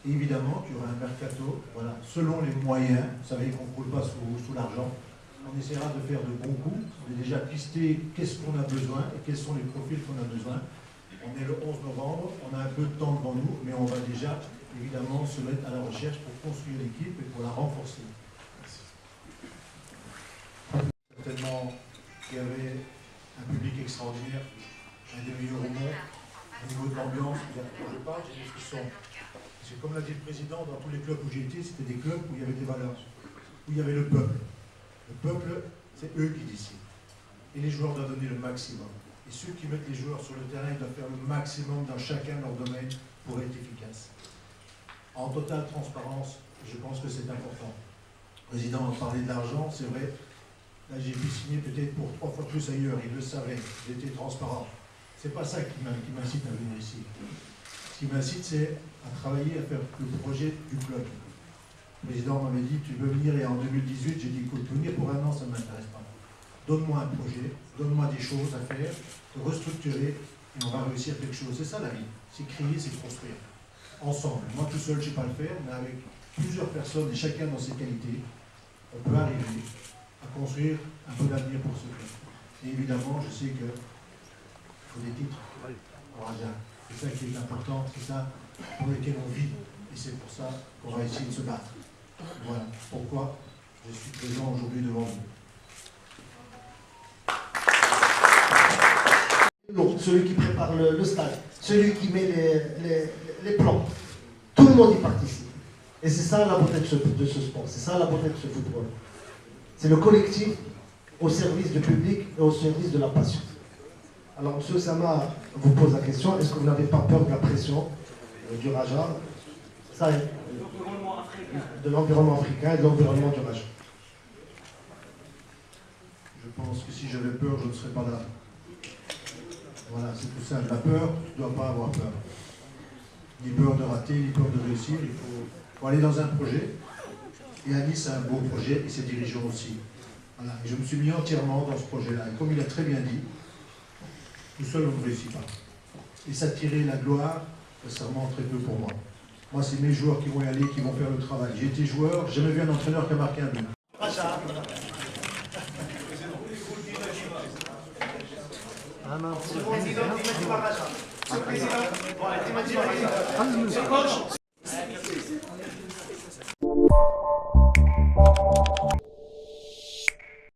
Et évidemment, il y aura un mercato, voilà, selon les moyens. Vous savez qu'on ne roule pas sous l'argent. On essaiera de faire de bons coups, de déjà pister qu'est-ce qu'on a besoin et quels sont les profils qu'on a besoin. On est le 11 novembre, on a un peu de temps devant nous, mais on va déjà évidemment se mettre à la recherche pour construire l'équipe et pour la renforcer. Certainement, il y avait un public extraordinaire, un des meilleurs au monde. Au niveau de l'ambiance, quand je parle, j'ai des frissons. Parce que comme l'a dit le président, dans tous les clubs où j'ai été, c'était des clubs où il y avait des valeurs, où il y avait le peuple. Le peuple, c'est eux qui décident. Et les joueurs doivent donner le maximum. Et ceux qui mettent les joueurs sur le terrain, ils doivent faire le maximum dans chacun de leur domaine pour être efficace. En totale transparence, je pense que c'est important. Le président a parlé de l'argent, c'est vrai. Là, j'ai pu signer peut-être pour 3 fois plus ailleurs, il le savait, j'étais transparent. C'est pas ça qui m'incite à venir ici. Ce qui m'incite, c'est à travailler, à faire le projet du club. Le président m'avait dit, tu veux venir, et en 2018, j'ai dit, écoute, venir pour un an, ça ne m'intéresse pas. Donne-moi un projet, donne-moi des choses à faire, de restructurer, et on va réussir quelque chose. C'est ça la vie, c'est créer, c'est construire. Ensemble. Moi tout seul, je ne sais pas le faire, mais avec plusieurs personnes, et chacun dans ses qualités, on peut arriver à construire un bon avenir pour ce club. Et évidemment, je sais que faut des titres au Raja. C'est ça qui est important, c'est ça pour lequel on vit. Et c'est pour ça qu'on va essayer de se battre. Voilà pourquoi je suis présent aujourd'hui devant vous. Celui qui prépare le stade, celui qui met les plans. Tout le monde y participe. Et c'est ça la beauté de ce sport, c'est ça la beauté de ce football. C'est le collectif au service du public et au service de la passion. Alors, M. Sama vous pose la question, est-ce que vous n'avez pas peur de la pression du Raja? Ça est, de l'environnement africain et de l'environnement du Raja. Je pense que si j'avais peur, je ne serais pas là. Voilà, c'est tout simple. La peur, tu ne dois pas avoir peur. Ni peur de rater, ni peur de réussir. Il faut aller dans un projet. Et à Nice, c'est un beau projet, et ses dirigeants aussi. Voilà. Et je me suis mis entièrement dans ce projet-là. Et comme il a très bien dit, tout seul, on ne réussit pas. Et s'attirer la gloire, c'est vraiment très peu pour moi. Moi, c'est mes joueurs qui vont y aller, qui vont faire le travail. J'ai été joueur, j'ai jamais vu un entraîneur qui a marqué un but. Ah non,